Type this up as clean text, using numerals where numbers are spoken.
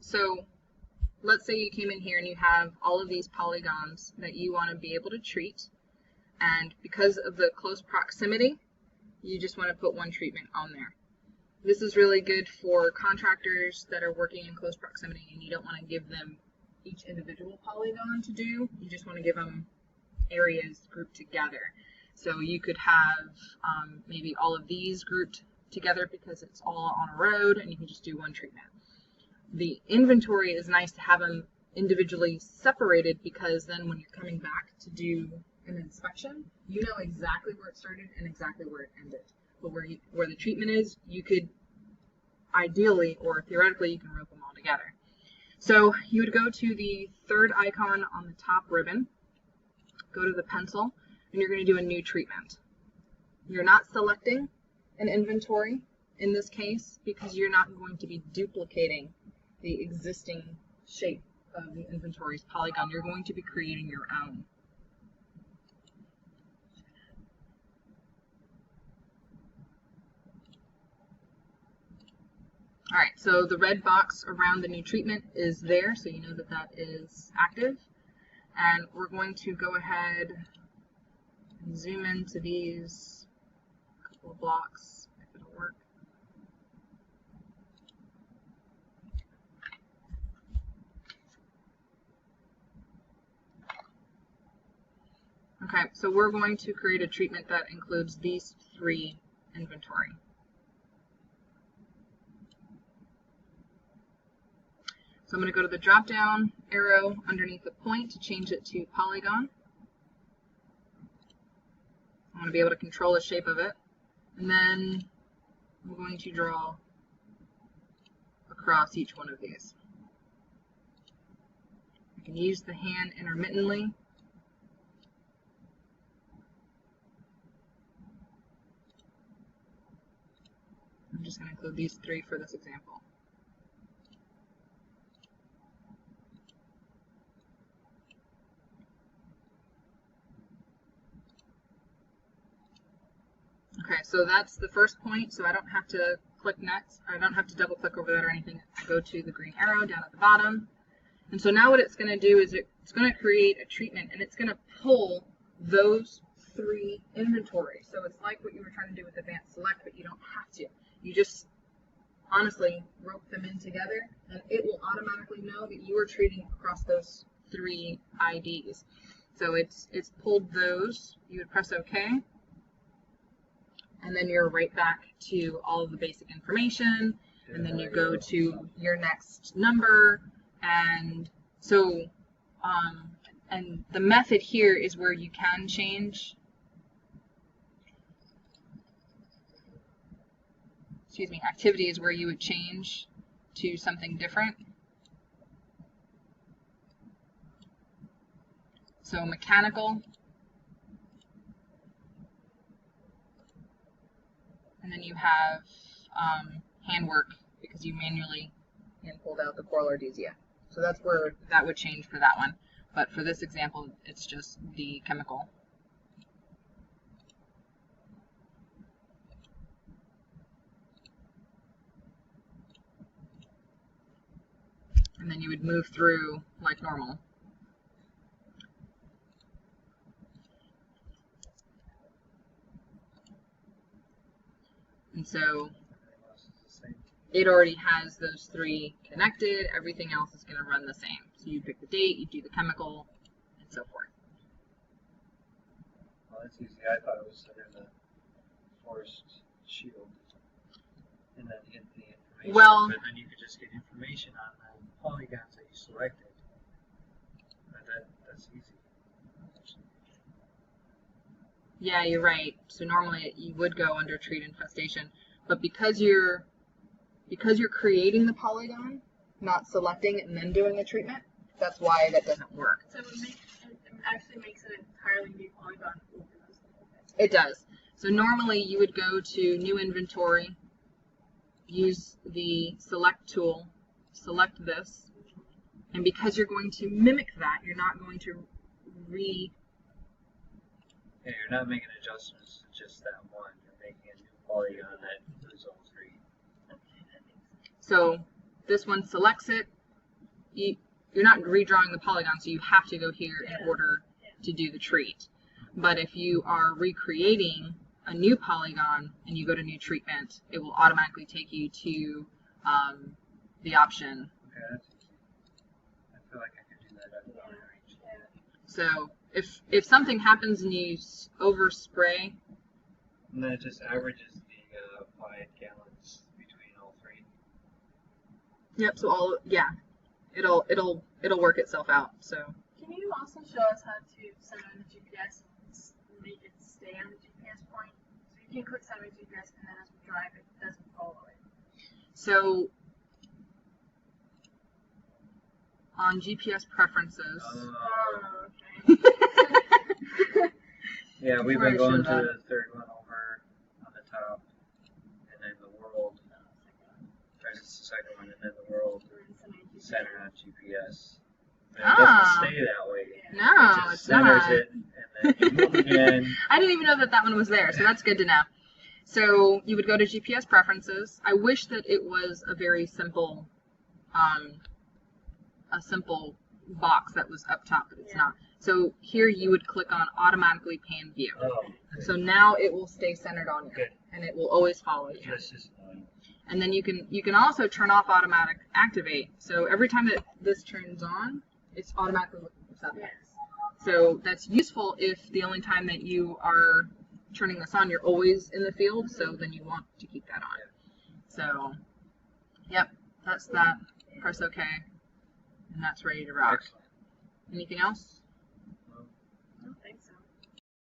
So let's say you came in here and you have all of these polygons that you want to be able to treat, and because of the close proximity, you just want to put one treatment on there. This is really good for contractors that are working in close proximity and you don't want to give them each individual polygon to do. You just want to give them areas grouped together. So you could have maybe all of these grouped together because it's all on a road and you can just do one treatment. The inventory is nice to have them individually separated because then when you're coming back to do an inspection, you know exactly where it started and exactly where it ended. But where the treatment is, you could ideally or theoretically you can rope them all together. So you would go to the third icon on the top ribbon, go to the pencil, and you're going to do a new treatment. You're not selecting an inventory in this case because you're not going to be duplicating the existing shape of the inventory's polygon. You're going to be creating your own. All right, so the red box around the new treatment is there, so you know that that is active. And we're going to go ahead and zoom into these couple of blocks, if it'll work. Okay, so we're going to create a treatment that includes these three inventory. So I'm going to go to the drop-down arrow underneath the point to change it to polygon. I want to be able to control the shape of it. And then I'm going to draw across each one of these. I can use the hand intermittently. I'm just going to include these three for this example. Okay, so that's the first point, so I don't have to click next. I don't have to double click over that or anything. I go to the green arrow down at the bottom. And so now what it's going to do is it's going to create a treatment and it's going to pull those three inventories. So it's like what you were trying to do with advanced select, but you don't have to. You just honestly rope them in together and it will automatically know that you are treating across those three IDs. So it's pulled those. You would press OK. And then you're right back to all of the basic information, and then you go to your next number, and so, and the method here is where you can change, activity is where you would change to something different. So mechanical. And then you have handwork because you manually hand pulled out the coral ardesia. So that's where that would change for that one. But for this example, it's just the chemical. And then you would move through like normal. And so it already has those three connected. Everything else is going to run the same. So you pick the date, you do the chemical, and so forth. Well, that's easy. I thought it was under the forest shield. And then hit the information. Well, but then you could just get information on the polygons that you selected. But that's easy. Yeah, you're right. So normally you would go under treat infestation, but because you're creating the polygon, not selecting it and then doing the treatment, that's why that doesn't work. So it actually makes an entirely new polygon. It does. So normally you would go to new inventory, use the select tool, select this, and because you're going to mimic that, you're not going to Yeah, you're not making adjustments to just that one. You're making a new polygon that includes all three. So this one selects it, you're not redrawing the polygon, so you have to go here in order to do the treat. But if you are recreating a new polygon and you go to new treatment, it will automatically take you to the option. Okay, that's easy. I feel like I could do that at the range. So if something happens and you overspray, And then it just averages the applied gallons between all three. yep. So it'll work itself out. So Can you also show us how to send on the GPS and make it stay on the GPS point? So you can click send with GPS and then as we drive it doesn't follow it. so on GPS preferences. Oh, okay. Yeah, we've Where been I going showed to that. the third one over on the top, and then the world. There's the second one, and then the world center on GPS. And it doesn't stay that way. No, It just it's centers not. it, and then you move again. I didn't even know that one was there, so that's good to know. So you would go to GPS preferences. I wish that it was a very simple, a simple box that was up top, but it's not. So here you would click on automatically pan view. Oh, good. So now it will stay centered on you, Good. and it will always follow you. That's just annoying. And then you can also turn off automatic activate. So every time that this turns on, it's automatically looking for something. So that's useful if the only time that you are turning this on, you're always in the field. So then you want to keep that on. So, yep, that's that. Press OK, and that's ready to rock. Excellent. Anything else?